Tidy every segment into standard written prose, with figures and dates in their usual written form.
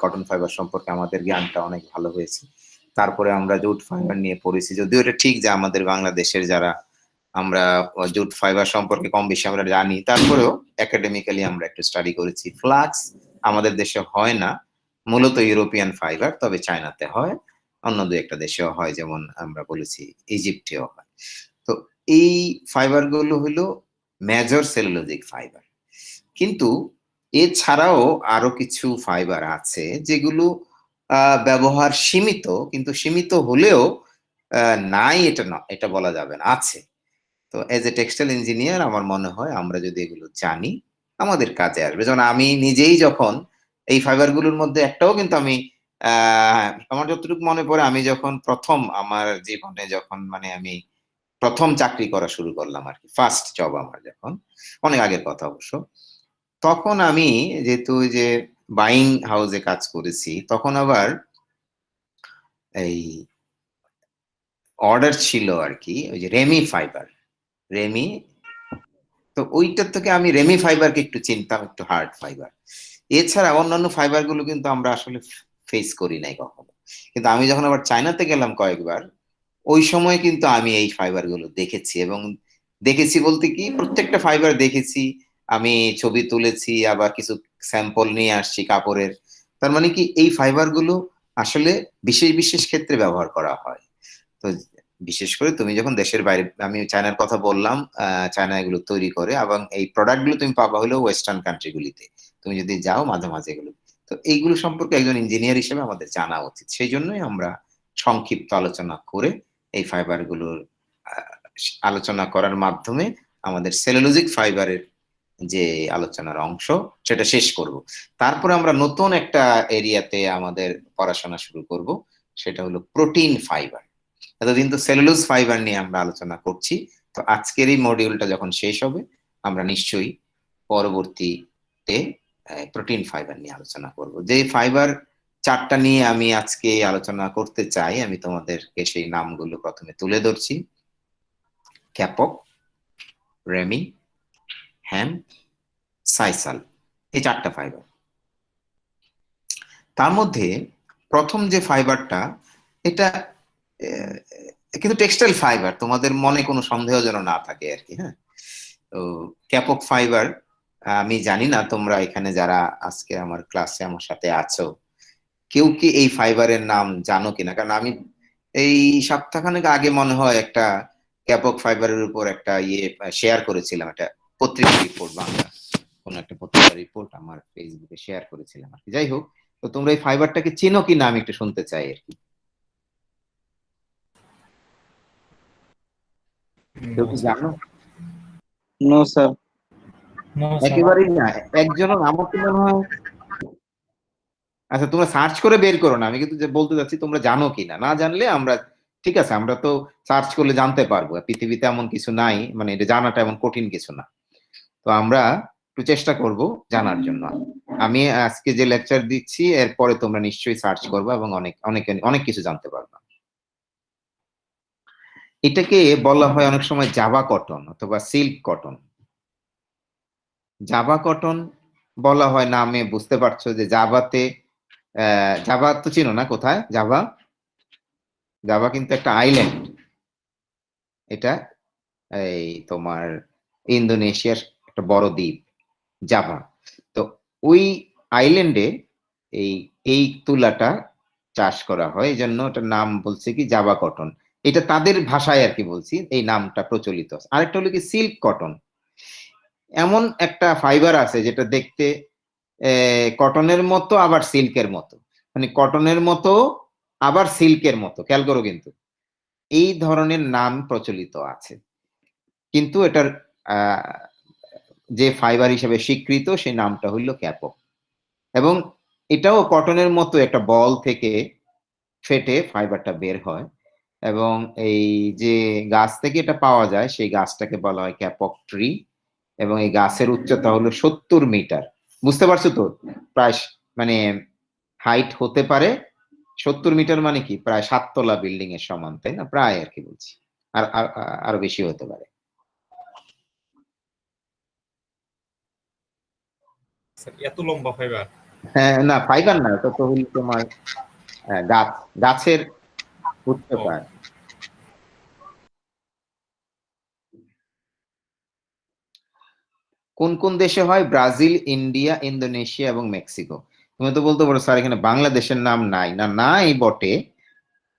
Cotton fibre সম্পর্কে আমাদের জ্ঞানটা অনেক ভালো হয়েছে। তারপরে আমরা জুট ফাইবার নিয়ে পড়েছি, যদিও এটা ঠিক যে আমাদের বাংলাদেশের যারা আমরা জুট ফাইবার সম্পর্কে কম বেশি আমরা জানি, তারপরেও একাডেমিক্যালি আমরা একটু স্টাডি করেছি। ফ্লাক্স আমাদের দেশে হয় না, মূলত ইউরোপিয়ান ফাইবার, তবে চায়নাতে হয়, অন্য দু একটা দেশেও হয়, যেমন আমরা বলেছি ইজিপ্টেও হয়। তো এই ফাইবার গুলো হলো মেজর সেলুলোজিক ফাইবার। কিন্তু এছাড়াও আরো কিছু ফাইবার আছে যেগুলো ব্যবহার সীমিত, কিন্তু সীমিত হলেও নাই এটা না, এটা বলা যাবে না, আছে। তো এজ এ টেক্সটাইল ইঞ্জিনিয়ার আমার মনে হয় আমরা যদি এগুলো জানি আমাদের কাজে আসবে। যেমন আমি নিজেই যখন এই ফাইবার গুলোর মধ্যে একটাও কিন্তু আমি আমার যতটুকু মনে পড়ে, আমি যখন প্রথম আমার জীবনে যখন মানে আমি প্রথম চাকরি করা শুরু করলাম আর কি, ফার্স্ট জব আমার যখন, অনেক আগের কথা অবশ্য, তখন আমি যেহেতু ওই যে বাইং হাউসে কাজ করেছি, তখন আবার এই অর্ডার ছিল আর কি ওই যে রেমি ফাইবার, রেমি। তো ওইটার থেকে আমি রেমি ফাইবারকে একটু চিনতাম, একটু হার্ড ফাইবার। এছাড়া অন্যান্য ফাইবার গুলো কিন্তু আমরা আসলে ফেস করি নাই কখনো। কিন্তু আমি যখন আবার চায়নাতে গেলাম কয়েকবার, ওই সময় কিন্তু আমি এই ফাইবার গুলো দেখেছি, এবং দেখেছি বলতে কি প্রত্যেকটা ফাইবার দেখেছি, আমি ছবি তুলেছি, আবার কিছু স্যাম্পল নিয়ে আসছি কাপড়ের। তার মানে কি এই ফাইবার গুলো আসলে বিশেষ বিশেষ ক্ষেত্রে ব্যবহার করা হয়। তো বিশেষ করে তুমি যখন দেশের বাইরে, আমি চায়নার কথা বললাম, চায়না এগুলো তৈরি করে, এবং এই প্রোডাক্ট গুলো তুমি পাবা হলো ওয়েস্টার্ন কান্ট্রি গুলিতে, তুমি যদি যাও মাঝে মাঝে এগুলো। তো এইগুলো সম্পর্কে একজন ইঞ্জিনিয়ার হিসেবে আমাদের জানা উচিত, সেই জন্যই আমরা সংক্ষিপ্ত আলোচনা করে এই ফাইবার গুলোর আলোচনা করার মাধ্যমে আমাদের সেলুলোজিক ফাইবারের যে আলোচনার অংশ সেটা শেষ করব। তারপরে আমরা নতুন একটা এরিয়াতে আমাদের পড়াশোনা শুরু করব, সেটা হলো প্রোটিন ফাইবার। এতদিন তো সেলুলোজ ফাইবার নিয়ে আমরা আলোচনা করছি, তো আজকের এই মডিউলটা যখন শেষ হবে আমরা নিশ্চয়ই পরবর্তীতে প্রোটিন ফাইবার নিয়ে আলোচনা করব। যে ফাইবার চারটা নিয়ে আমি আজকে আলোচনা করতে চাই, আমি তোমাদেরকে সেই নামগুলো প্রথমে তুলে ধরছি। ক্যাপক, রেমি, হ্যাম, সাইসাল, এই চারটা ফাইবার। তার মধ্যে প্রথম যে ফাইবারটা, এটা কিন্তু টেক্সটাইল ফাইবার, তোমাদের মনে কোনো সন্দেহ যেন না থাকে আর কি। হ্যাঁ, তো ক্যাপক ফাইবার, আমি জানি না তোমরা এখানে যারা আজকে আমার ক্লাসে আমার সাথে আছো কেউ কি এই ফাইবারের নাম জানো কিনা, কারণ আমি এই সপ্তাহখানেক আগে মনে হয় একটা ক্যাপক ফাইবারের উপর একটা শেয়ার করেছিলাম, একটা পত্রিকা রিপোর্ট, বাংলা কোন একটা পত্রিকা রিপোর্ট আমার ফেসবুকে শেয়ার করেছিলাম আর কি। যাই হোক, তো তোমরা এই ফাইবারটাকে চিনো কিনা আমি একটু শুনতে চাই আর কি। কেউ কি জানো? No sir. একেবারেই না, একজনও আমাকে মনে হয়। আচ্ছা, তোমরা সার্চ করে বের করো না, আমি কিন্তু যে বলতে চাচ্ছি তোমরা জানো কিনা। না জানলে আমরা, ঠিক আছে, আমরা তো সার্চ করলে জানতে পারবো, পৃথিবীতে এমন কিছু নাই, মানে এটা জানাটা এমন কঠিন কিছু না। তো আমরা একটু চেষ্টা করব জানার জন্য। আমি আজকে যে লেকচার দিচ্ছি এরপরে তোমরা নিশ্চয়ই সার্চ করবে এবং অনেক অনেক অনেক কিছু জানতে পারবে। এটাকে বলা হয় অনেক সময় জাভা কটন অথবা সিল্ক কটন। জাভা কটন বলা হয় নামে বুঝতে পারছো যে জাভাতে, জাভা তো চিনো না, কোথায় জাভা? জাভা কিন্তু একটা আইল্যান্ড, এটা এই তোমার ইন্দোনেশিয়ার একটা বড় দ্বীপ জাভা। তো ওই আইল্যান্ডে এই এই তুলাটা চাষ করা হয়, এই জন্য ওটার নাম বলছে কি জাভা কটন। এটা তাদের ভাষায় আর কি বলছি, এই নামটা প্রচলিত। আরেকটা হলো কি সিল্ক কটন। এমন একটা ফাইবার আছে যেটা দেখতে কটনের মতো আবার সিল্কের মতো, মানে কটনের মতো আবার সিল্কের মতো, খেয়াল করো কিন্তু এই ধরনের নাম প্রচলিত আছে। কিন্তু এটার যে ফাইবার হিসেবে স্বীকৃত সেই নামটা হইল ক্যাপক। এবং এটাও কটনের মতো একটা বল থেকে ফেটে ফাইবারটা বের হয়, এবং এই যে গাছ থেকে এটা পাওয়া যায় সেই গাছটাকে বলা হয় ক্যাপক ট্রি। এবং এই গাছের উচ্চতা হলো 70 মিটার। বুঝতে পারছো তো? প্রায় মানে হাইট হতে পারে 70 মিটার, মানে কি প্রায় 7 তলা বিল্ডিং এর সমান, তাই না? প্রায় আর কি বলছি, আর আরো বেশি হতে পারে। এত লম্বা ফাইবার? হ্যাঁ, না ফাইবার না, ওটা তো হলো তোমার গাছ, গাছের উচ্চতা। কোন কোন দেশে হয়? ব্রাজিল, ইন্ডিয়া, ইন্দোনেশিয়া এবং মেক্সিকো। তুমি তো বলতে পারো স্যার এখানে বাংলাদেশের নাম নাই। না, নাই বটে,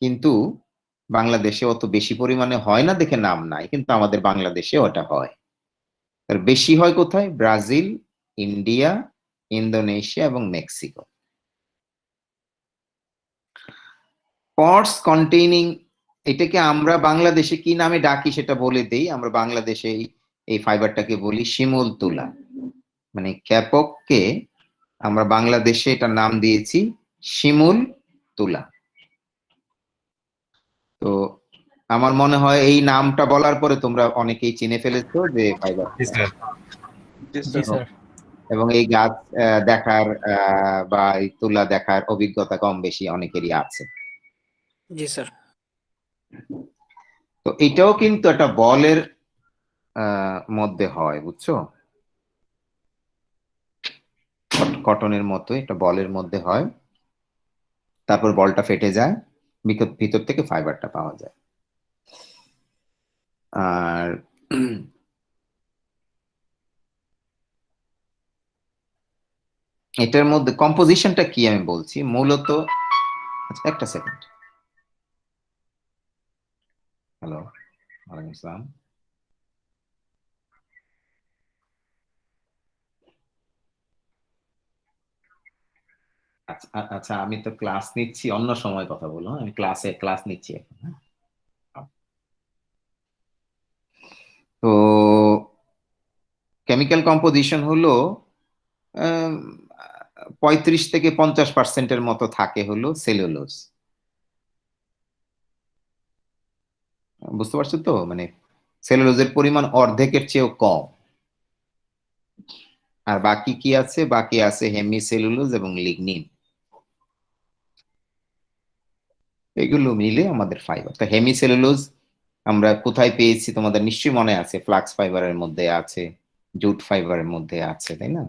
কিন্তু বাংলাদেশে অত বেশি পরিমাণে হয় না দেখে নাম নাই, কিন্তু আমাদের বাংলাদেশে ওটা হয়। আর বেশি হয় কোথায়? ব্রাজিল, ইন্ডিয়া, ইন্দোনেশিয়া এবং মেক্সিকো। পটস কন্টেইনিং, এটাকে আমরা বাংলাদেশে কি নামে ডাকি সেটা বলে দেই। আমরা বাংলাদেশে এই ফাইবারটাকে বলি শিমুল তুলা। মানে ক্যাপককে আমরা বাংলাদেশে এটার নাম দিয়েছি শিমুল তুলা। তো আমার মনে হয় এই নামটা বলার পরে তোমরা অনেকেই চিনে ফেলেছো যে ফাইবার। জি স্যার। জি জি স্যার। স্যার। এবং এই গাছ দেখার বা এই তুলা দেখার অভিজ্ঞতা কম বেশি অনেকেরই আছে। জি স্যার। তো এটাও কিন্তু একটা বলের মধ্যে হয়, বুঝছো? কটনের মতো একটা বলের মধ্যে হয়, তারপর বলটা ফেটে যায়, ভিতর থেকে ফাইবারটা পাওয়া যায়। আর এটার মধ্যে কম্পোজিশনটা কি আমি বলছি মূলত। আচ্ছা, একটা সেকেন্ড। হ্যালো, ওয়ালাইকুম আসসালাম। আচ্ছা আচ্ছা, আমি তো ক্লাস নিচ্ছি, অন্য সময় কথা বলো, হ্যাঁ? আমি ক্লাস নিচ্ছি এখন, হ্যাঁ? তো কেমিক্যাল কম্পোজিশন হলো 35 থেকে 50% মতো থাকে হলো সেলুলোজ। বুঝতে পারছো তো? মানে সেলুলোজের পরিমাণ অর্ধেকের চেয়েও কম। আর বাকি কি আছে? বাকি আছে হেমিসেলুলোজ এবং লিগনিন। এগুলো মিলে আমাদের ফাইবার। তো হেমিসেলুলোজ আমরা কোথায় পেয়েছি তোমাদের নিশ্চয়ই মনে আছে, ফ্লাক্স ফাইবারের মধ্যে আছে, জুট ফাইবারের মধ্যে আছে, তাই না?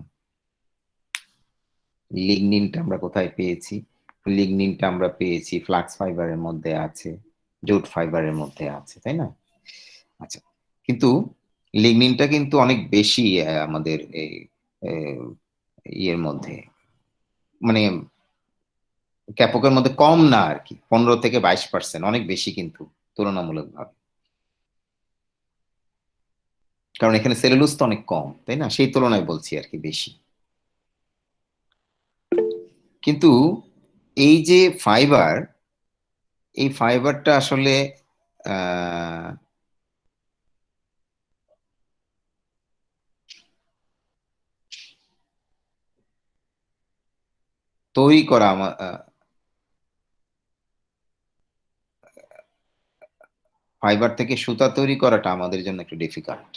লিগনিনটা আমরা কোথায় পেয়েছি? লিগনিনটা আমরা পেয়েছি ফ্লাক্স ফাইবারের মধ্যে আছে, জুট ফাইবারের মধ্যে আছে, তাই না? আচ্ছা, কিন্তু লিগনিনটা কিন্তু অনেক বেশি আমাদের এই আহ, ইয়ের মধ্যে, মানে ক্যাপকের মধ্যে কম না আর কি, 15 থেকে 22%, অনেক বেশি কিন্তু তুলনামূলকভাবে। কারণ এখানে সেলুলোজ তো অনেক কম, তাই না? সেই তুলনায় বলছি আর কি, বেশি। কিন্তু এই যে ফাইবার, এই ফাইবারটা আসলে আহ তৈরি করা ফাইবার থেকে সুতা তৈরি করাটা আমাদের জন্য একটু ডিফিকাল্ট।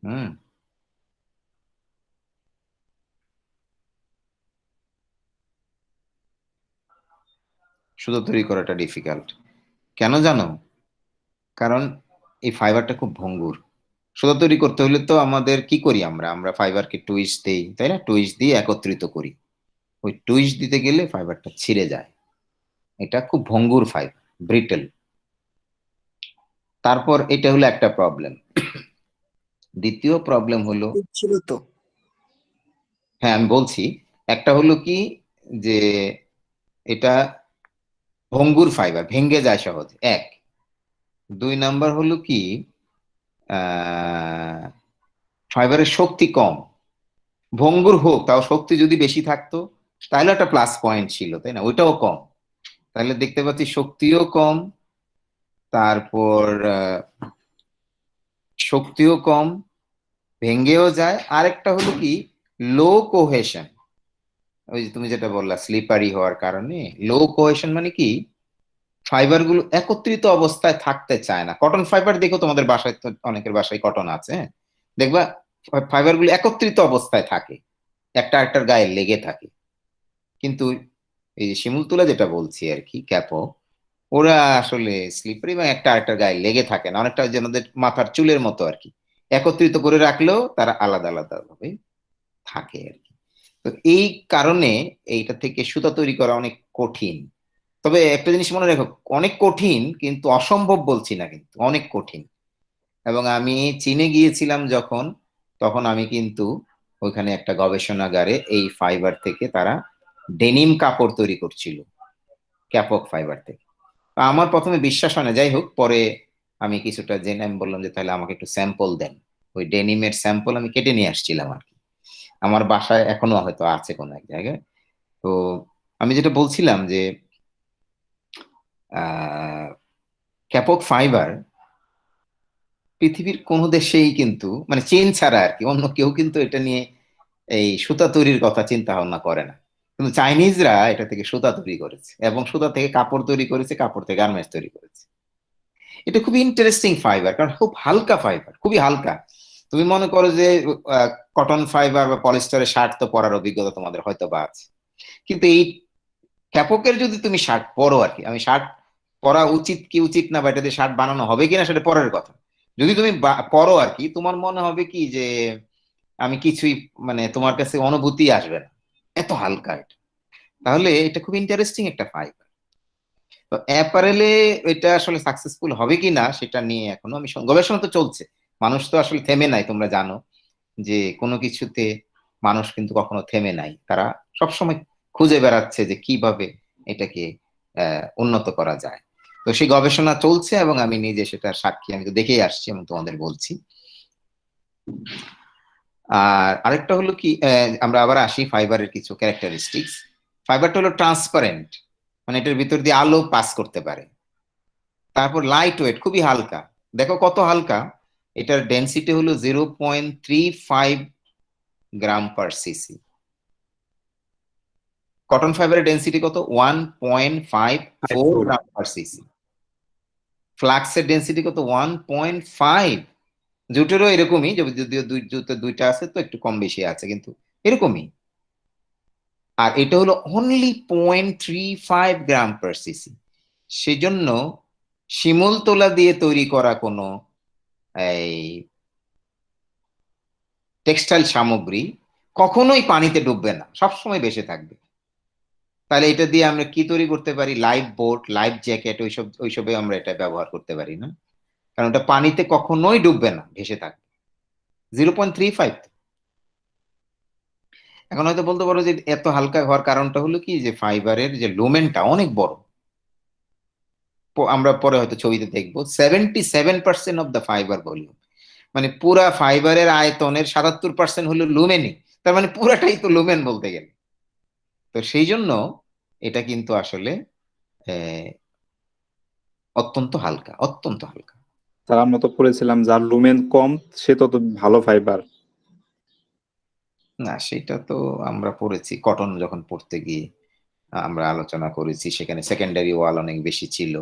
হুম। সুতা তৈরি করাটা ডিফিকাল্ট কেন জানো? কারণ এই ফাইবারটা খুব ভঙ্গুর। সুতা তৈরি করতে হলে তো আমাদের কি করি, আমরা আমরা ফাইবারকে টুইস্ট দেই, তাই না? টুইস্ট দিয়ে একত্রিত করি। ওই টুইস্ট দিতে গেলে ফাইবারটা ছিঁড়ে যায়। এটা খুব ভঙ্গুর ফাইবার, ব্রিটেল। তারপর এটা হলো একটা প্রবলেম। দ্বিতীয় প্রবলেম হলো, ছিল তো। হ্যাঁ আমি বলছি, একটা হলো কি যে এটা ভঙ্গুর ফাইবার, ভেঙে যায় সহজে, এক। দুই নাম্বার হলো কি, আহ ফাইবারের শক্তি কম। ভঙ্গুর হোক, তাও শক্তি যদি বেশি থাকতো তাহলে একটা প্লাস পয়েন্ট ছিল, তাই না? ওইটাও কম। তাহলে দেখতে পাচ্ছি শক্তিও কম, তারপর শক্তিও কম, ভেঙ্গেও যায়। আরেকটা হলো কি, লো কোহেশন। ওই যে তুমি যেটা বললা স্লিপারি হওয়ার কারণে। লো কোহেশন মানে কি, ফাইবার গুলো একত্রিত অবস্থায় থাকতে চায় না। কটন ফাইবার দেখো, তোমাদের বাসায় তো অনেকের বাসায় কটন আছে, হ্যাঁ? দেখবা ফাইবার গুলো একত্রিত অবস্থায় থাকে, একটা একটার গায়ে লেগে থাকে। কিন্তু এই যে শিমুল তুলা যেটা বলছি আর কি, ক্যাপো, ওরা আসলে স্লিপারি বা একটা আরেকটার গায়ে লেগে থাকে না। অনেকটা যে আমাদের মাথার চুলের মতো আর কি, একত্রিত করে রাখলেও তারা আলাদা আলাদা ভাবে থাকে আর কি। তো এই কারণে এইটা থেকে সুতা তৈরি করা অনেক কঠিন। তবে একটা জিনিস মনে রাখো, অনেক কঠিন কিন্তু অসম্ভব বলছি না, কিন্তু অনেক কঠিন। এবং আমি চীনে গিয়েছিলাম যখন, তখন আমি কিন্তু ওইখানে একটা গবেষণাগারে এই ফাইবার থেকে তারা ডেনিম কাপড় তৈরি করছিল, ক্যাপক ফাইবার থেকে। তো আমার প্রথমে বিশ্বাস হয় না, যাই হোক পরে আমি কিছুটা জেনে আমি বললাম যে তাহলে আমাকে একটু স্যাম্পল দেন। ওই ডেনিমের স্যাম্পল আমি কেটে নিয়ে আসছিলাম আর কি, আমার বাসায় এখনো হয়তো আছে কোনো এক জায়গায়। তো আমি যেটা বলছিলাম যে ক্যাপক ফাইবার পৃথিবীর কোনো দেশেই কিন্তু, মানে চীন ছাড়া আর কি, অন্য কেউ কিন্তু এটা নিয়ে এই সুতা তৈরির কথা চিন্তা ভাবনা করে না। কিন্তু চাইনিজরা এটা থেকে সুতা তৈরি করেছে, এবং সুতা থেকে কাপড় তৈরি করেছে, কাপড় থেকে গার্মেন্টস তৈরি করেছে। এটা খুবই ইন্টারেস্টিং ফাইবার, কারণ খুব হালকা ফাইবার, খুবই হালকা। তুমি মনে করো যে কটন ফাইবার বা পলিস্টারের শার্ট তো পরার অভিজ্ঞতা তোমাদের হয়তো বা আছে, কিন্তু এই ক্যাপকের যদি তুমি শার্ট পরো আর কি, আমি শার্ট পরা উচিত কি উচিত না বা এটা দিয়ে শার্ট বানানো হবে কিনা সেটা পরের কথা, যদি তুমি পরো আর কি, তোমার মনে হবে কি যে আমি কিছুই, মানে তোমার কাছে অনুভূতি আসবে না, এত হালকা এটা। তাহলে এটা খুব ইন্টারেস্টিং একটা ফাইবার। তো অ্যাপারেলে এটা আসলে সাকসেসফুল হবে কি না সেটা নিয়ে এখনো আমি গবেষণা তো চলছে। মানুষ তো আসলে থেমে নাই, তোমরা জানো যে কোনো কিছুতে মানুষ কিন্তু কখনো থেমে নাই, তারা সবসময় খুঁজে বেড়াচ্ছে যে কিভাবে এটাকে উন্নত করা যায়। তো সেই গবেষণা চলছে এবং আমি নিজে সেটা সাক্ষী, আমি তো দেখেই আসছি এবং তোমাদের বলছি। আর আরেকটা হলো কি, আমরা আবার আসি ফাইবারের কিছু ক্যারেক্টারিস্টিক্স। ফাইবারটা হলো ট্রান্সপারেন্ট, মানে এটার ভিতর দিয়ে আলো পাস করতে পারে। তারপর লাইট ওয়েট, খুবই হালকা। দেখো কত হালকা, এটার ডেন্সিটি হলো 0.35 গ্রাম পার সিসি। কটন ফাইবারের ডেন্সিটি কত? 1.54 গ্রাম পার সিসি। ফ্লাক্সের ডেন্সিটি কত? 1.5। জুটেরও এরকমই, যদিও জুটের দুইটা আছে তো একটু কম বেশি আছে, কিন্তু এরকমই। আর এটা হলো অনলি 0.35 গ্রাম পার সিসি। সেজন্য শিমুল তোলা দিয়ে তৈরি করা কোনো এই টেক্সটাইল সামগ্রী কখনোই পানিতে ডুববে না, সবসময় ভেসে থাকবে। তাহলে এটা দিয়ে আমরা কি তৈরি করতে পারি? লাইফ বোট, লাইফ জ্যাকেট, ওইসবে আমরা এটা ব্যবহার করতে পারি না, কারণ ওটা পানিতে কখনোই ডুববে না, ভেসে থাকবে। 0.35। এখন হয়তো বলতে পারো যে এত হালকা হওয়ার কারণটা হলো কি, যে ফাইবারের যে লুমেনটা অনেক বড়। আমরা পরে হয়তো ছবিতে দেখবো 77% অফ দ্য ফাইবার ভলিউম, মানে পুরা ফাইবারের আয়তনের 77% হলো লুমেনই। তার মানে পুরাটাই তো লুমেন বলতে গেলে। তো সেই জন্য এটা কিন্তু আসলে আহ, অত্যন্ত হালকা, অত্যন্ত হালকা। স্যার আমরা তো পড়েছিলাম যার লুমেন কম সে তত ভালো ফাইবার। না, সেটা তো আমরা পড়েছি কটন যখন পড়তে গিয়ে, আমরা আলোচনা করেছি, সেখানে সেকেন্ডারি ওয়াল অনেক বেশি ছিল।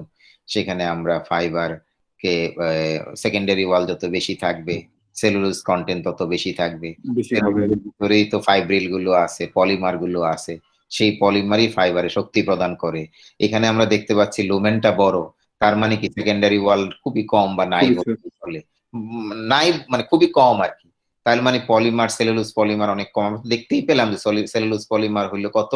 সেখানে আমরা ফাইবার কে, সেকেন্ডারি ওয়াল যত বেশি থাকবে সেলুলোজ কন্টেন্ট তত বেশি থাকবে। বেশি হবে। সেলুলোজের ভিতরেই তো ফাইব্রিল গুলো আছে, পলিমার গুলো আছে, সেই পলিমারই ফাইবারে শক্তি প্রদান করে। এখানে আমরা দেখতে পাচ্ছি লুমেনটা বড়, তার মানে কি সেকেন্ডারি ওয়াল খুবই কম বা নাই খুবই ছোট। বলতে চলে। নাই মানে খুবই কম আর কি। তার মানে পলিমার, সেলুলোজ পলিমার অনেক কম। আমরা তো দেখতেই পেলাম যে সেলুলোজ পলিমার হইলো কত,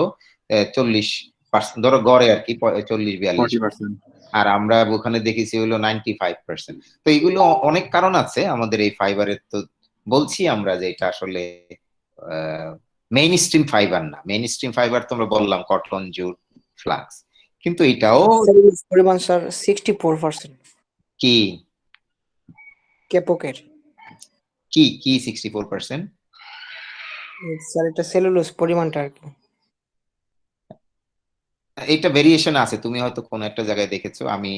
40%, ধরো গড়ে আর কি 40-42। 40%। আর আমরা ওখানে দেখেছি হলো 95%। তো এগুলো অনেক কারণ আছে আমাদের এই ফাইবারের। তো বলছি আমরা যে এটা আসলে মেইন স্ট্রিম ফাইবার না। মেইন স্ট্রিম ফাইবার তোমরা বললাম কটন, জুট, ফ্লাক্স, কিন্তু এটাও সেলুলোজ পরিমাণ স্যার 64%। কি ক্যাপকের কি কি 64%? স্যার, এটা সেলুলোজ পরিমাণটা আর কি। এটা ভেরিয়েশন আছে, তুমি হয়তো কোনো একটা জায়গায় দেখেছো। আমি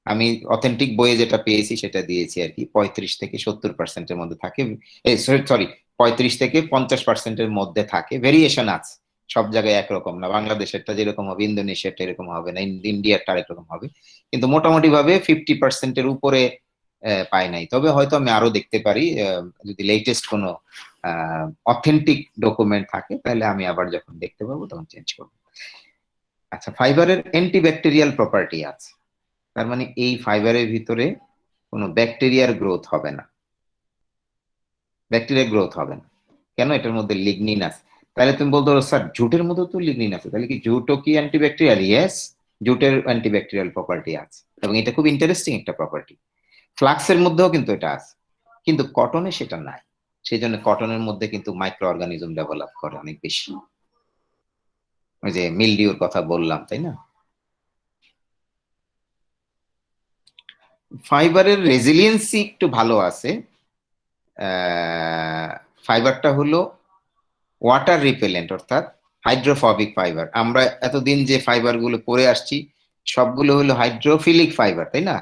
আমি অথেন্টিক বইয়ে যেটা পেয়েছি সেটা দিয়েছি আর কি, 35 থেকে 70%-এর মধ্যে থাকে। সরি, 35 থেকে 50%-এর মধ্যে থাকে। ভেরিয়েশন আছে, সব জায়গায় একরকম না। বাংলাদেশেরটা যেরকম হবে, ইন্দোনেশিয়াটা এরকম হবে না, ইন্ডিয়ারটা আরেকরকম হবে। কিন্তু মোটামুটি ভাবে 50%-এর উপরে পাই নাই। তবে হয়তো আমি আরো দেখতে পারি, যদি লেটেস্ট কোনো অথেন্টিক ডকুমেন্ট থাকে তাহলে আমি আবার যখন দেখতে পাবো তখন চেঞ্জ করবো। আচ্ছা, ফাইবারের অ্যান্টিব্যাকটেরিয়াল প্রপার্টি আছে। তার মানে এই ফাইবারের ভিতরে কোনো ব্যাকটেরিয়ার গ্রোথ হবে না, ব্যাকটেরিয়া গ্রোথ হবে না। কেন? এটার মধ্যে লিগনিন আছে। তাহলে তুমি বলতে পারো স্যার জুটের মধ্যে তো লিগনিন আছে, তাহলে কি জুটও কি অ্যান্টিব্যাকটেরিয়াল? ইয়েস, জুটের অ্যান্টিব্যাকটেরিয়াল প্রপার্টি আছে এবং এটা খুব ইন্টারেস্টিং একটা প্রপার্টি। ফ্লাক্সের মধ্যেও কিন্তু এটা আছে, কিন্তু কটনে সেটা নাই। সেই জন্য কটনের মধ্যে কিন্তু মাইক্রো অর্গানিজম ডেভেলপ করে অনেক বেশি। ওই যে মিলডিউর কথা বললাম, তাই না? ফাইবারের রেজিলিয়েন্সি একটু ভালো আছে। ফাইবারটা হলো ওয়াটার রিপেলেন্ট, অর্থাৎ হাইড্রোফবিক ফাইবার। আমরা এতদিন যে ফাইবার গুলো পড়ে আসছি সবগুলো হলো হাইড্রোফিলিক ফাইবার, তাই না?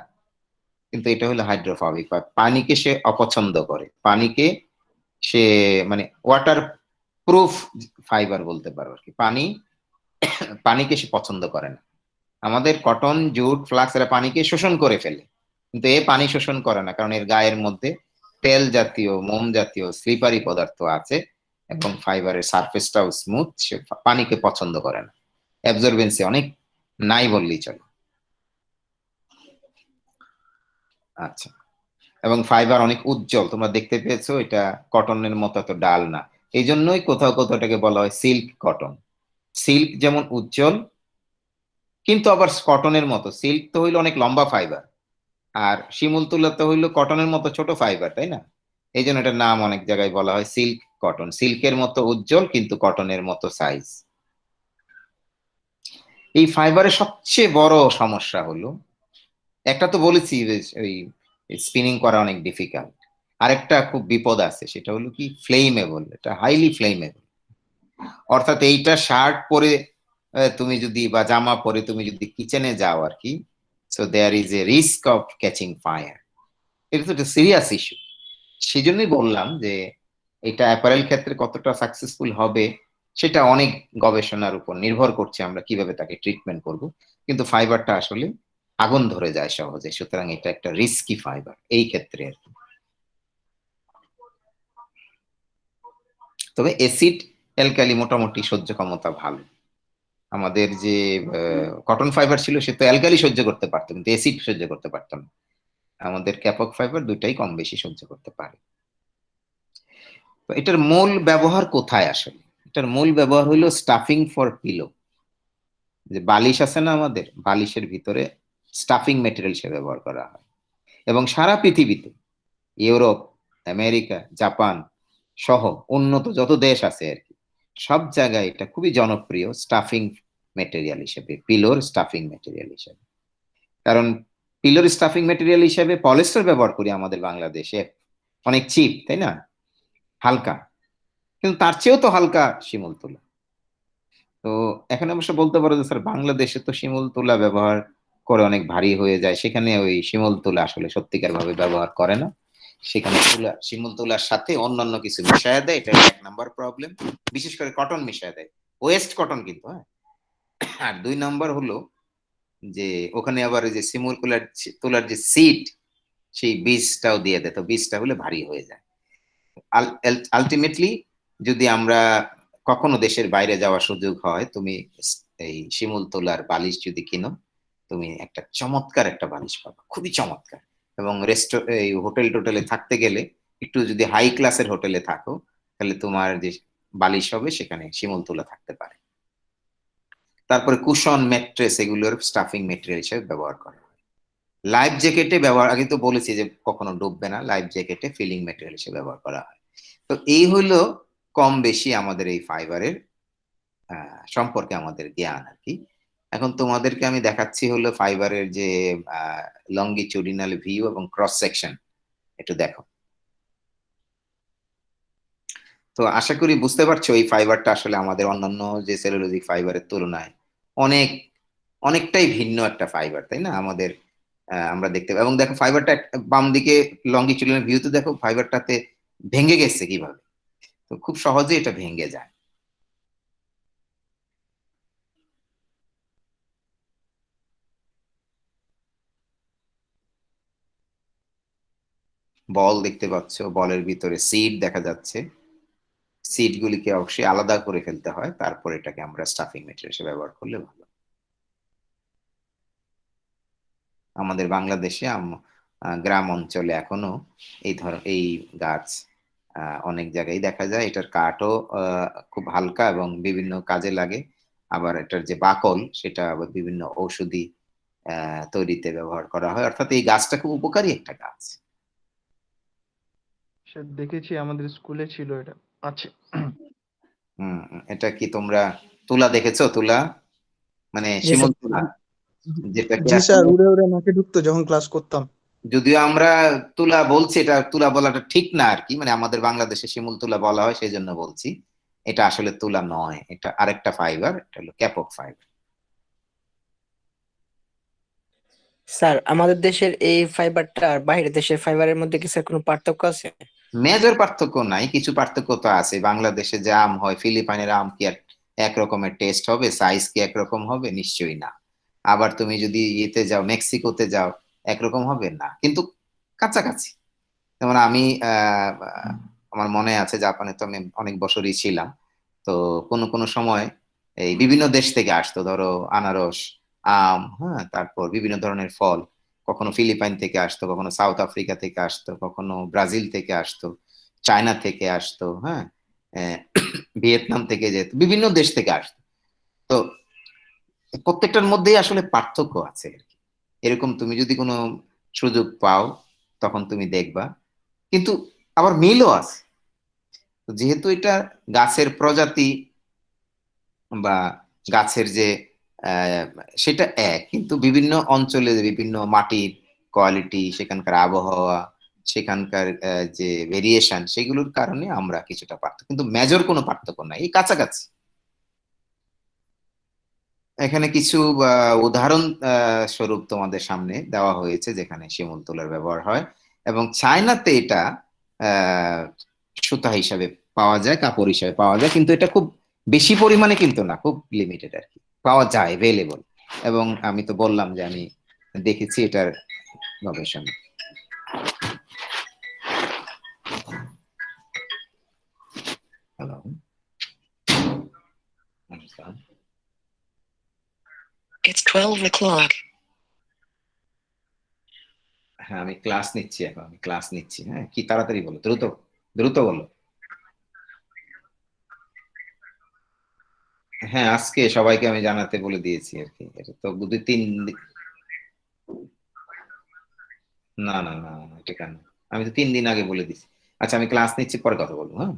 কিন্তু এটা হলো হাইড্রোফবিক ফাইবার, পানিকে সে অপছন্দ করে, পানিকে সে মানে ওয়াটার প্রুফ ফাইবার বলতে পারো আর কি। পানিকে সে পছন্দ করে না। আমাদের কটন, জুট, ফ্লাক্স এরা পানিকে শোষণ করে ফেলে, কিন্তু এ পানি শোষণ করে না, কারণ এর গায়ের মধ্যে তেল জাতীয়, মোম জাতীয় স্লিপারি পদার্থ আছে এবং ফাইবারের সারফেসটাও স্মুথ, সে পানিকে পছন্দ করে না। অ্যাবজর্বেন্সি অনেক নাই বললেই চলে। আচ্ছা, এবং ফাইবার অনেক উজ্জ্বল, তোমরা দেখতে পেয়েছো এটা কটনের মতো এত ডাল না। এই জন্যই কোথাও কোথাও এটাকে বলা হয় সিল্ক কটন। সিল্ক যেমন উজ্জ্বল, কিন্তু আবার কটনের মতো, সিল্ক তো হইলো অনেক লম্বা ফাইবার, আর শিমুল তুলা তো হইলো কটনের মতো ছোট ফাইবার, তাই না? এই জন্য এটার নাম অনেক জায়গায় বলা হয় সিল্ক কটন। সিল্কের মতো উজ্জ্বল কিন্তু কটনের মতো সাইজ। এই ফাইবারের সবচেয়ে বড় সমস্যা হলো, একটা তো বলেছি যে ওই স্পিনিং করা অনেক ডিফিকাল্ট, আরেকটা খুব বিপদ আছে, সেটা হলো কি ফ্লেমেবল, এটা হাইলি ফ্লেমেবল। অর্থাৎ এইটা শার্ট পরে তুমি যদি বা জামা পরে তুমি যদি কিচেনে যাও আর কি, so there is a risk of catching fire. এটা তো একটা সিরিয়াস ইস্যু। সেই জন্যই বললাম যে এটা অ্যাপারেল ক্ষেত্রে কতটা সাকসেসফুল হবে সেটা অনেক গবেষণার উপর নির্ভর করছে, আমরা কিভাবে তাকে ট্রিটমেন্ট করব। কিন্তু ফাইবারটা আসলে আগুন ধরে যায় সহজে, সুতরাং এটা একটা রিস্কি ফাইবার এই ক্ষেত্রে আর কি। তবে অ্যাসিড অ্যালকালি মোটামুটি সহ্য ক্ষমতা ভালো। আমাদের যে কটন ফাইবার ছিল সে তো অ্যালকালি সহ্য করতে পারতো, কিন্তু অ্যাসিড সহ্য করতে পারতো না। আমাদের ক্যাপক ফাইবার দুইটাই কম বেশি সহ্য করতে পারে। তো এটার মূল ব্যবহার কোথায় আসলে? এটার মূল ব্যবহার হলো স্টাফিং ফর পিলো। যে বালিশ আছে না আমাদের, বালিশের ভিতরে স্টাফিং মেটেরিয়াল হিসেবে ব্যবহার করা হয়। এবং সারা পৃথিবীতে ইউরোপ, আমেরিকা, জাপান সহ উন্নত যত দেশ আছে আর কি, সব জায়গায় এটা খুবই জনপ্রিয় স্টাফিং মেটেরিয়াল হিসেবে, পিলোর স্টাফিং মেটেরিয়াল হিসেবে। কারণ পিলোর স্টাফিং মেটেরিয়াল হিসেবে পলিস্টার ব্যবহার করি আমাদের বাংলাদেশে, অনেক চিপ, তাই না? হালকা, কিন্তু তার চেয়েও তো হালকা শিমুল তুলা। তো এখন অবশ্য বলতে পারো যে স্যার বাংলাদেশে তো শিমুল তুলা ব্যবহার করে অনেক ভারী হয়ে যায়, সেখানে ওই শিমুল তুলা আসলে সত্যিকার ভাবে ব্যবহার করে না। সেখানে শিমুল তুলার সাথে অন্যান্য কিছু মিশায়া দেয়, এটা এক নাম্বার প্রবলেম। বিশেষ করে কটন মিশায়া দেয়, ওয়েস্ট কটন কিন্তু, হ্যাঁ। আর দুই নাম্বার হলো যে ওখানে আবার ওই যে শিমুল তুলার যে সিড, সেই বীজটাও দিয়ে দেয়, তো বীজটা হলে ভারী হয়ে যায়। আলটিমেটলি যদি আমরা কখনো দেশের বাইরে যাওয়ার সুযোগ হয়, তুমি এই শিমুল তোলার বালিশ যদি কিনো, তুমি একটা চমৎকার একটা বালিশ পাবা, খুবই চমৎকার। এবং এই হোটেল টোটেলে থাকতে গেলে, একটু যদি হাই ক্লাসের হোটেলে থাকো, তাহলে তোমার যে বালিশ হবে সেখানে শিমুল তোলা থাকতে পারে। তারপরে কুশন, ম্যাট্রেস এগুলোর স্টাফিং মেটেরিয়াল হিসেবে ব্যবহার করা হয়। লাইফ জ্যাকেটে ব্যবহার, আগে তো বলেছি যে কখনো ডুববে না, লাইফ জ্যাকেটে ফিলিং মেটেরিয়াল হিসেবে ব্যবহার করা হয়। তো এই হলো কম বেশি আমাদের এই ফাইবারের সম্পর্কে আমাদের জ্ঞান আর কি। এখন তোমাদেরকে আমি দেখাচ্ছি হলো ফাইবারের যে লঙ্গিচুডিনাল ভিউ এবং ক্রস সেকশন, একটু দেখো। তো আশা করি বুঝতে পারছো এই ফাইবারটা আসলে আমাদের অন্যান্য যে সেলুলোজিক ফাইবারের তুলনায় অনেক অনেকটাই ভিন্ন একটা ফাইবার, তাই না? আমাদের আমরা দেখতে পাই, এবং দেখো ফাইবারটা বাম দিকে লঙ্গিচুডিনাল ভিউতে দেখো ফাইবারটাতে ভেঙে গেছে কিভাবে। তো খুব সহজে এটা ভেঙে যায়। বল দেখতে পাচ্ছ, বলের ভিতরে সিড দেখা যাচ্ছে। সিড গুলিকে অবশ্যই আলাদা করে ফেলতে হয়, তারপর এটাকে আমরা স্টাফিং মেটেরিয়াল হিসেবে ব্যবহার করলে ভালো। আমাদের বাংলাদেশে গ্রাম অঞ্চলে এখনো এই গাছ অনেক জায়গায় দেখা যায়। এটার কাঠও খুব হালকা এবং বিভিন্ন কাজে লাগে। আবার এটার যে বাকল সেটা আবার বিভিন্ন ঔষধি তৈরিতে ব্যবহার করা হয়। অর্থাৎ এই গাছটা খুব উপকারী একটা গাছ। সে দেখেছি আমাদের স্কুলে ছিল এটা আছে। এটা কি তোমরা তুলা দেখেছো? তুলা মানে জি শিমুল স্যার। তুলা, যেটাকে জি স্যার, আসলে উড়ে উড়ে নাকে ঢুকতো যখন ক্লাস করতাম। যদিও আমরা তুলা বলছি, এটা তুলা বলাটা ঠিক না আর কি, মানে আমাদের বাংলাদেশে শিমুল তুলা বলা হয় সেই জন্য বলছি। এটা আসলে তুলা নয়, এটা আরেকটা ফাইবার, এটা হলো ক্যাপক ফাইবার। স্যার আমাদের দেশের এই ফাইবারটা আর বাইরের দেশের ফাইবারের মধ্যে কি স্যার কোনো পার্থক্য আছে? মেজর পার্থক্য নাই, কিছু পার্থক্য তো আছে। বাংলাদেশে যে আম হয়, ফিলিপাইনের আম কি এক রকমের টেস্ট হবে? সাইজ কি একরকম হবে? নিশ্চয়ই না। আবার তুমি যদি ইয়েতে যাও, মেক্সিকোতে যাও, একরকম হবে না, কিন্তু কাছাকাছি। যেমন আমি আমার মনে আছে জাপানে তো আমি অনেক বছরই ছিলাম। তো কোনো কোনো সময় এই বিভিন্ন দেশ থেকে আসতো, ধরো আনারস, আম, হ্যাঁ, তারপর বিভিন্ন ধরনের ফল। কখনো ফিলিপাইন থেকে আসতো, কখনো সাউথ আফ্রিকা থেকে আসতো, কখনো ব্রাজিল থেকে আসতো, চায়না থেকে আসতো, হ্যাঁ, আহ, ভিয়েতনাম থেকে যেত, বিভিন্ন দেশ থেকে আসতো। তো প্রত্যেকটার মধ্যেই আসলে পার্থক্য আছে আর কি। এরকম তুমি যদি কোনো সুযোগ পাও তখন তুমি দেখবা, কিন্তু আবার মিলও আছে। তো যেহেতু এটা গাছের প্রজাতি বা গাছের যে আহ, সেটা এক, কিন্তু বিভিন্ন অঞ্চলে বিভিন্ন মাটির কোয়ালিটি, সেখানকার আবহাওয়া, সেখানকার যে ভেরিয়েশন, সেগুলোর কারণে আমরা কিছুটা পার্থক্য, কিন্তু মেজর কোনো পার্থক্য নাই, এই কাছাকাছি। এখানে কিছু উদাহরণ স্বরূপ তোমাদের সামনে দেওয়া হয়েছে যেখানে শিমুল তুলার ব্যবহার হয়। এবং চায়নাতে এটা আহ, সুতা হিসাবে পাওয়া যায়, কাপড় হিসাবে পাওয়া যায়, কিন্তু এটা খুব বেশি পরিমাণে কিন্তু না, খুব লিমিটেড আর কি পাওয়া যায়, এভেলেবল। এবং আমি তো বললাম যে আমি দেখেছি এটার গবেষণা। Hello, It's 12 o'clock. হ্যাঁ, আমি ক্লাস নিচ্ছি এখন, আমি ক্লাস নিচ্ছি। হ্যাঁ, কি তাড়াতাড়ি বলো, দ্রুত দ্রুত বলো। হ্যাঁ, আজকে সবাইকে আমি জানাতে বলে দিয়েছি আর কি। এটা তো দুই তিন না না না না, এটা কেন? আমি তো 3 দিন আগে বলে দিছি। আচ্ছা, আমি ক্লাস নিচ্ছি, পরে কথা বলবো, হ্যাঁ।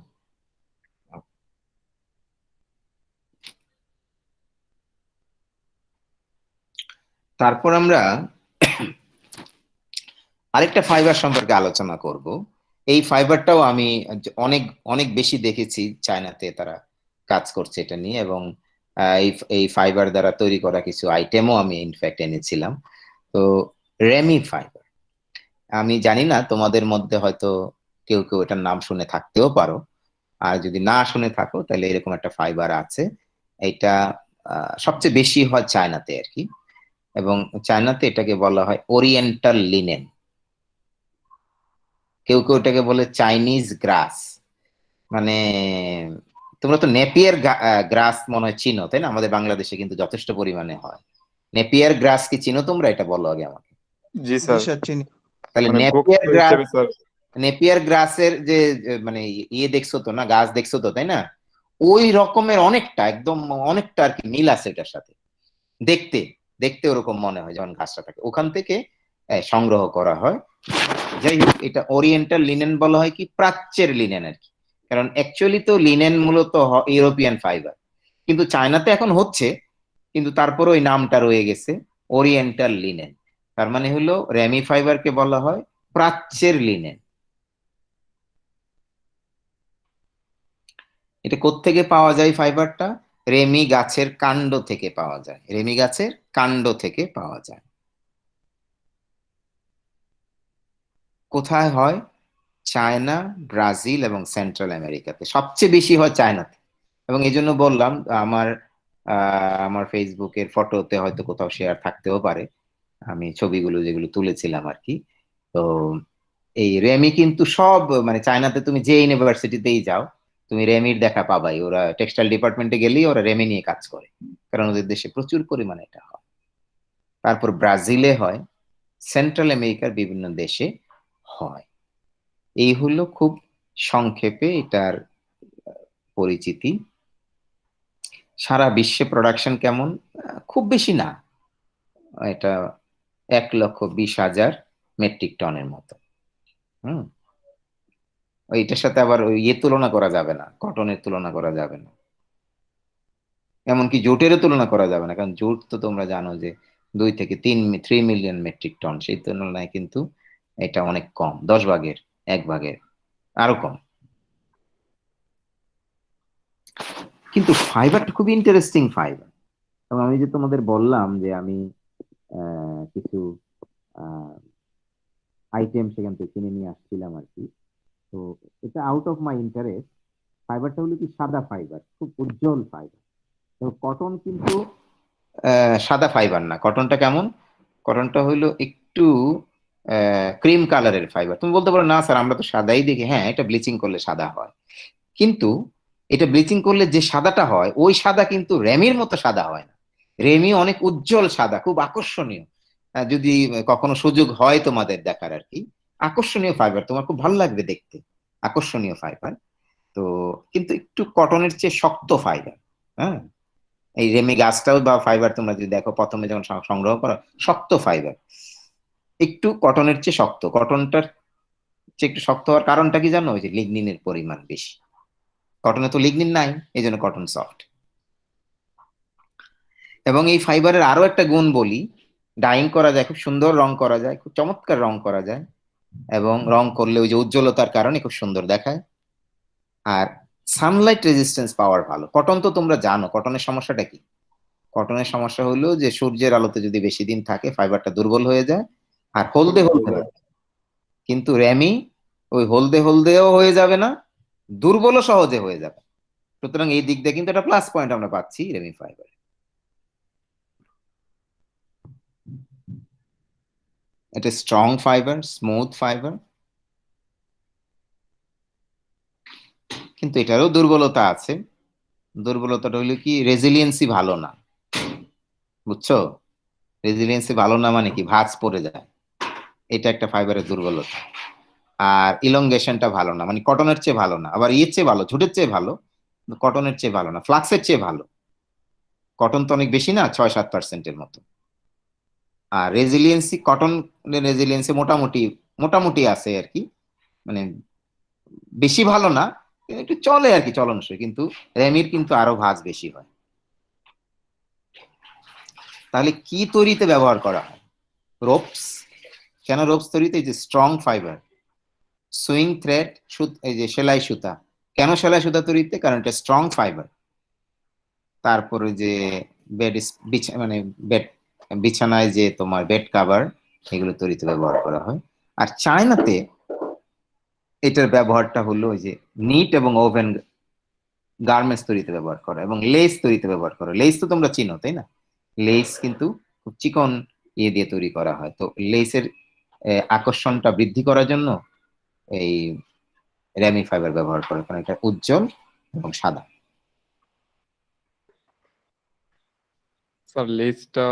তারপর আমরা আরেকটা ফাইবার সম্পর্কে আলোচনা করব। এই ফাইবারটাও আমি অনেক অনেক বেশি দেখেছি, চায়নাতে তারা কাজ করছে এটা নিয়ে, এবং এই ফাইবার দ্বারা তৈরি করা কিছু আইটেমও আমি ইনফ্যাক্ট এনেছিলাম। তো রেমি ফাইবার, আমি জানি না তোমাদের মধ্যে হয়তো কেউ কেউ এটার নাম শুনে থাকতেও পারো। আর যদি না শুনে থাকো তাহলে এরকম একটা ফাইবার আছে। এটা সবচেয়ে বেশি হয় চায়নাতে আর কি। এবং চায়নাতে এটাকে বলা হয় ওরিয়েন্টাল লিনেন। কেউ কেউ এটাকে বলে চাইনিজ গ্রাস। মানে তোমরা তো নেপিয়ার গ্রাস মনে হয় চিনো, তাই না? আমাদের বাংলাদেশে কিন্তু যথেষ্ট পরিমাণে হয়। নেপিয়ার গ্রাস কি চিনো তোমরা? এটা বলো আগে আমাকে। জি জি স্যার। স্যার, চিনি। তাহলে মানে নেপিয়ার গোখরো গ্রাস, হিসেবে স্যার। নেপিয়ার গ্রাসের যে মানে ইয়ে দেখছো তো না, গাছ দেখছো তো, তাই না? ওই রকমের অনেকটা, একদম অনেকটা আর কি মিল আছে এটার সাথে। দেখতে দেখতে ওরকম মনে হয় যখন গাছটা থাকে, ওখান থেকে সংগ্রহ করা হয়। যাই হোক, এটা ওরিয়েন্টাল লিনেন বলা হয় কি প্রাচ্যের লিনেন আর কি। কারণ অ্যাকচুয়ালি তো লিনেন মূলত ইউরোপিয়ান ফাইবার, কিন্তু চায়নাতে এখন হচ্ছে, কিন্তু তারপর ওই নামটা রয়ে গেছে ওরিয়েন্টাল লিনেন। তার মানে হলো রেমি ফাইবারকে বলা হয় প্রাচ্যের লিনেন। এটা কোত্থেকে পাওয়া যায় ফাইবারটা? রেমি গাছের কাণ্ড থেকে পাওয়া যায়, রেমি গাছের কাণ্ড থেকে পাওয়া যায়। কোথায় হয়? চায়না, ব্রাজিল এবং সেন্ট্রাল আমেরিকাতে সবচেয়ে বেশি হয় চায়নাতে। এবং এই জন্য বললাম, আমার আমার ফেসবুকের ফটোতে হয়তো কোথাও শেয়ার থাকতেও পারে, আমি ছবিগুলো যেগুলো তুলেছিলাম আর কি। তো এই রেমি কিন্তু সব, মানে চায়নাতে তুমি যে ইউনিভার্সিটিতেই যাও তুমি রেমির দেখা পাবাই। ওরা টেক্সটাইল ডিপার্টমেন্টে গেলেই ওরা রেমি নিয়ে কাজ করে, কারণ ওদের দেশে প্রচুর পরিমাণে এটা হয়। তারপর ব্রাজিলে হয়, সেন্ট্রাল আমেরিকার বিভিন্ন দেশে হয়। এই হলো খুব সংক্ষেপে এটার পরিচিতি। সারা বিশ্বে প্রোডাকশন কেমন? খুব বেশি না, এটা 1,20,000 মেট্রিক টনের মতো। হুম, এইটার সাথে আবার ওই তুলনা করা যাবে না, কটনের তুলনা করা যাবে না, এমনকি জুটেরও তুলনা করা যাবে না, কারণ জুট তো তোমরা জানো যে 2 থেকে 3 মিলিয়ন মেট্রিক টন, সেই তুলনায় কিন্তু এটা অনেক কম, 10 ভাগের 1 ভাগের আরো কম। কিন্তু ফাইবারটা খুব ইন্টারেস্টিং ফাইবার। এবং আমি যে তোমাদের বললাম যে আমি কিছু আইটেম সেখান থেকে কিনে নিয়ে আসছিলাম আর কি, তো এটা আউট অফ মাই ইন্টারেস্ট। ফাইবারটা হলো কি সাদা ফাইবার, খুব উজ্জ্বল ফাইবার। তো কটন কিন্তু সাদা ফাইবার না। কটনটা কেমন? কটনটা হইলো একটু ক্রিম কালারের ফাইবার। তুমি বলতে পারো না স্যার আমরা তো সাদাই দেখি, হ্যাঁ এটা ব্লিচিং করলে সাদা হয়, কিন্তু এটা ব্লিচিং করলে যে সাদাটা হয় ওই সাদা কিন্তু রেমির মতো সাদা হয় না। রেমি অনেক উজ্জ্বল সাদা, খুব আকর্ষণীয়। যদি কখনো সুযোগ হয় তোমাদের দেখার আর কি, আকর্ষণীয় ফাইবার, তোমার খুব ভালো লাগবে দেখতে, আকর্ষণীয় ফাইবার। তো কিন্তু একটু কটনের চেয়ে শক্ত ফাইবার। হ্যাঁ, এই রেমি গাছটাও বা ফাইবার তোমরা যদি দেখো প্রথমে যখন সংগ্রহ করো, শক্ত ফাইবার, একটু কটনের চেয়ে শক্ত। কটনটার চেয়ে একটু শক্ত হওয়ার কারণটা কি জানো? ওই যে লিগনিনের পরিমাণ বেশি, কটনে তো লিগনিন নাই, এই জন্য কটন সফট। এবং এই ফাইবারের আরো একটা গুণ বলি, ডাইং করা যায়, খুব সুন্দর রং করা যায়, খুব চমৎকার রং করা যায়, এবং রং করলে ওই যে উজ্জ্বলতার কারণে খুব সুন্দর দেখায়। আর সানলাইট রেজিস্ট্যান্স পাওয়ার ভালো। কটন তো তোমরা জানো কটনের সমস্যাটা কি। কটনের সমস্যা হলো যে সূর্যের আলোতে যদি বেশি দিন থাকে ফাইবারটা দুর্বল হয়ে যায় আর হলদে হলদে হয়। কিন্তু রেমি ওই হলদে হলদেও হয়ে যাবে না, দুর্বলও সহজে হয়ে যাবে। সুতরাং এই দিক দিয়ে কিন্তু একটা প্লাস পয়েন্ট আমরা পাচ্ছি রেমি ফাইবার। এটা স্ট্রং ফাইবার, স্মুথ ফাইবার, কিন্তু এটারও দুর্বলতা আছে। দুর্বলতাটা হলো কি, রেজিলিয়েন্সি ভালো না, বুঝছো? রেজিলিয়েন্সি ভালো না মানে কি, ভাঁজ পড়ে যায়, এটা একটা ফাইবারের দুর্বলতা। আর ইলংগেশনটা ভালো না, মানে কটনের চেয়ে ভালো না, আবার ইয়ের চেয়ে ভালো, ঝুটের চেয়ে ভালো, কটনের চেয়ে ভালো না, ফ্লাক্সের চেয়ে ভালো। কটন তো অনেক বেশি না, 6-7% মতো। আর রেজিলিয়েন্সি, কটন রেজিলিয়েন্সি মোটামুটি মোটামুটি আছে আর কি, মানে বেশি ভালো না, একটু চলে আর কি, চলনসই। কিন্তু রেমির কিন্তু আরো ভাঁজ বেশি হয়। তাহলে কি তৈরিতে ব্যবহার করা হয়? রোপস। কেন রোপস তৈরিতে? এই যে স্ট্রং ফাইবার, সুইং থ্রেড, এই যে সেলাই সুতা। কেন সেলাই সুতা তৈরিতে? কারণ এটা স্ট্রং ফাইবার। তারপরে যে বেড, মানে বেড, বিছানায় যে তোমার বেড কাভার, এগুলো তৈরিতে ব্যবহার করা হয়। আর চায়নাতে এটার ব্যবহারটা হলো ওই যে নিট এবং ওভেন গার্মেন্টস তৈরিতে ব্যবহার করা, এবং লেস তৈরিতে ব্যবহার করা। লেস তো তোমরা চিনো তাই না? লেস কিন্তু খুব চিকন ইয়ে দিয়ে তৈরি করা হয়। তো লেসের আকর্ষণটা বৃদ্ধি করার জন্য এই রেমি ফাইবার ব্যবহার করে, কারণ এটা উজ্জ্বল এবং সাদা। স্যার লেজটা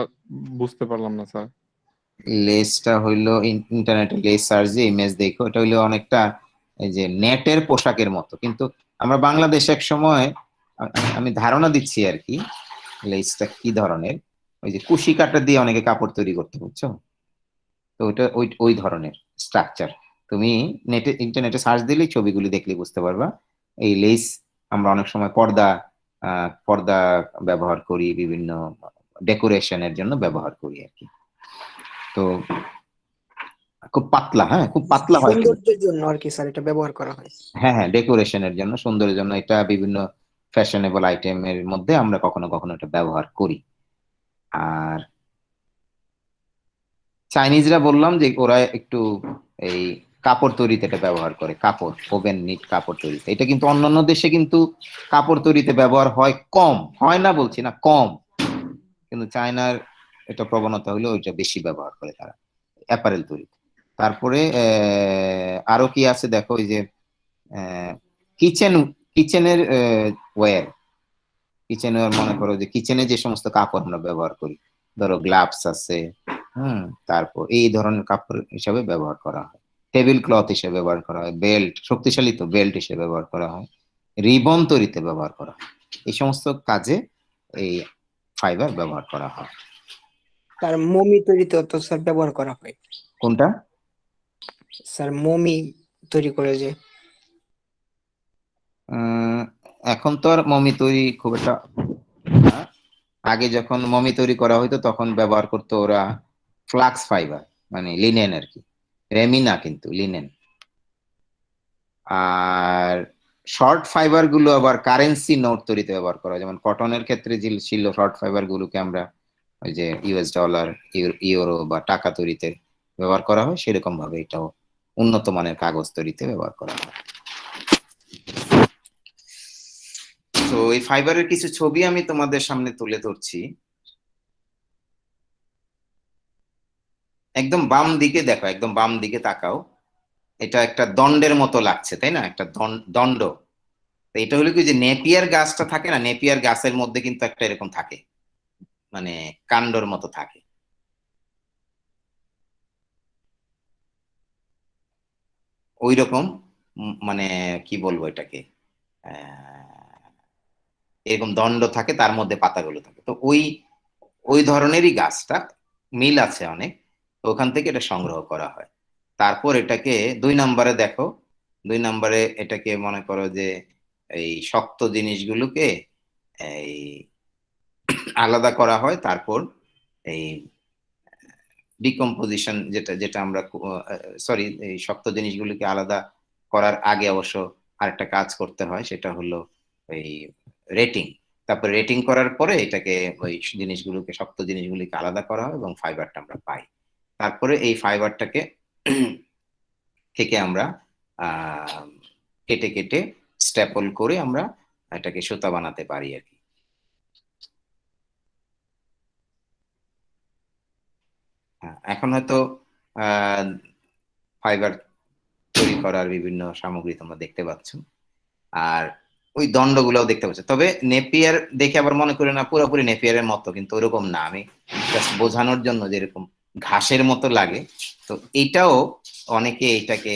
বুঝতে পারলাম না স্যার। লেসটা হইলো ইন্টারনেটে লেস সার্চ দিয়ে ইমেজ দেখো, এটা হইলো অনেকটা এই যে নেটের পোশাকের মতো। কিন্তু আমরা বাংলাদেশে এক সময়, আমি ধারণা দিচ্ছি আর কি, লেসটা কি ধরনের, ওই যে কুশি কাটা দিয়ে অনেকে কাপড় তৈরি করতে, বুঝছো? তো ওইটা ওই ওই ধরনের স্ট্রাকচার। তুমি নেটে ইন্টারনেটে সার্চ দিলেই ছবিগুলি দেখলে বুঝতে পারবা। এই লেস আমরা অনেক সময় পর্দা পর্দা ব্যবহার করি, বিভিন্ন ডেকোরেশনের জন্য ব্যবহার করি আর কি। তো খুব পাতলা, হ্যাঁ খুব পাতলা হয় কিন্তু। সৌন্দর্যের জন্য আর কি স্যার এটা ব্যবহার করা হয়। হ্যাঁ হ্যাঁ, ডেকোরেশনের জন্য, সৌন্দর্যের জন্য, এটা বিভিন্ন ফ্যাশনেবল আইটেমের মধ্যে আমরা কখনো কখনো এটা ব্যবহার করি। আর চাইনিজরা বললাম যে ওরা একটু এই কাপড় তৈরিতে এটা ব্যবহার করে, কাপড়, ওভেন নিট কাপড় তৈরিতে। এটা কিন্তু অন্যান্য দেশে কিন্তু কাপড় তৈরিতে ব্যবহার হয় কম, হয় না বলছি না, কম। কিন্তু চায়নার এটা প্রবণতা হলো ওইটা বেশি ব্যবহার করে তারা অ্যাপারেল তৈরিতে। তারপরে আরো কি আছে দেখো, ওই যে কিচেন, কিচেনের ওয়্যার, কিচেন ওয়্যার, মনে করো যে কিচেনে যে সমস্ত কাপড় আমরা ব্যবহার করি, ধরো গ্লাভস আছে, তারপর এই ধরনের কাপড় হিসাবে ব্যবহার করা হয়। টেবিল ক্লথ হিসেবে ব্যবহার করা হয়, বেল্ট, শক্তিশালী তো বেল্ট হিসেবে ব্যবহার করা হয়, রিবন তৈরিতে ব্যবহার করা হয়। এই সমস্ত কাজে এই ফাইবার ব্যবহার করা হয়। স্যার মোমি তৈরিতে তো স্যার ব্যবহার করা হয়। কোনটা? স্যার মোমি তৈরি করে যে এখন তো আর মমি তৈরি খুব একটা না। আগে যখন মমি তৈরি করা হইতো তখন ব্যবহার করতো ওরা ফ্লাক্স ফাইবার, মানে লিনেন আর কি, রেমি না কিন্তু লিনেন। আর শর্ট ফাইবার গুলো আবার কারেন্সি নোট তৈরিতে ব্যবহার করা হয়, যেমন কটনের ক্ষেত্রে যে ছিল শর্ট ফাইবার গুলোকে আমরা ওই যে ইউএস ডলার, ইউরো বা টাকা তৈরিতে ব্যবহার করা হয়, সেরকম ভাবে এটাও উন্নত মানের কাগজ তৈরিতে ব্যবহার করা হয়। তো এই ফাইবারের কিছু ছবি আমি তোমাদের সামনে তুলে ধরছি। একদম বাম দিকে দেখো, একদম বাম দিকে তাকাও। এটা একটা দণ্ডের মতো লাগছে, তাই না? একটা দণ্ড। তো এটা হলো কি, যে নেপিয়ার গাছটা থাকে না, নেপিয়ার গাছের মধ্যে কিন্তু একটা এরকম থাকে, মানে কাণ্ডর মতো থাকে। ওই রকম মানে কি বলবো এটাকে, এরকম দণ্ড থাকে, তার মধ্যে পাতাগুলো থাকে। তো ওই ওই ধরনেরই গাছটা, মিল আছে অনেক, তো ওখান থেকে এটা সংগ্রহ করা হয়। তারপর এটাকে 2 নম্বরে দেখো, 2 নম্বরে এটাকে মনে করো যে এই শক্ত জিনিসগুলোকে এই আলাদা করা হয়। তারপর এই ডিকম্পোজিশন, যেটা যেটা আমরা সরি, এই শক্ত জিনিসগুলোকে আলাদা করার আগে অবশ্য আরেকটা কাজ করতে হয়, সেটা হলো এই রেটিং। তারপরে রেটিং করার পরে এটাকে ওই জিনিসগুলোকে, শক্ত জিনিসগুলিকে আলাদা করা হয় এবং ফাইবারটা আমরা পাই। তারপরে এই ফাইবারটাকে থেকে আমরা কেটে কেটে স্ট্যাপল করে আমরা এটাকে সুতা বানাতে পারি আর কি। এখন হয়তো ফাইবার তৈরি করার বিভিন্ন সামগ্রী তোমরা দেখতে পাচ্ছ, আর ওই দণ্ডগুলোও দেখতে পাচ্ছ। তবে নেপিয়ার দেখে আবার মনে করি না পুরোপুরি নেপিয়ারের মতো, কিন্তু ওরকম না, আমি জাস্ট বোঝানোর জন্য যেরকম ঘাসের মতো লাগে, তো এইটাও অনেকে এটাকে,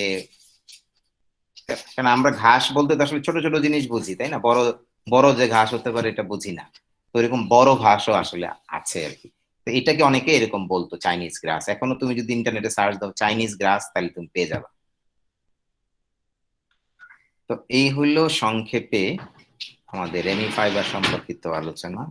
কারণ আমরা ঘাস বলতে তো আসলে ছোট ছোট জিনিস বুঝি, তাই না? বড় বড় যে ঘাস হতে পারে এটা বুঝি না। তো এরকম বড় ঘাসও আসলে আছে আর কি। তো এটাকে অনেকে এরকম বলতো চাইনিজ গ্রাস। এখনো তুমি যদি ইন্টারনেটে সার্চ দাও চাইনিজ গ্রাস, তাহলে তুমি পেয়ে যাবে। তো এই হলো সংক্ষেপে আমাদের রেমি ফাইবার সম্পর্কিত আলোচনা।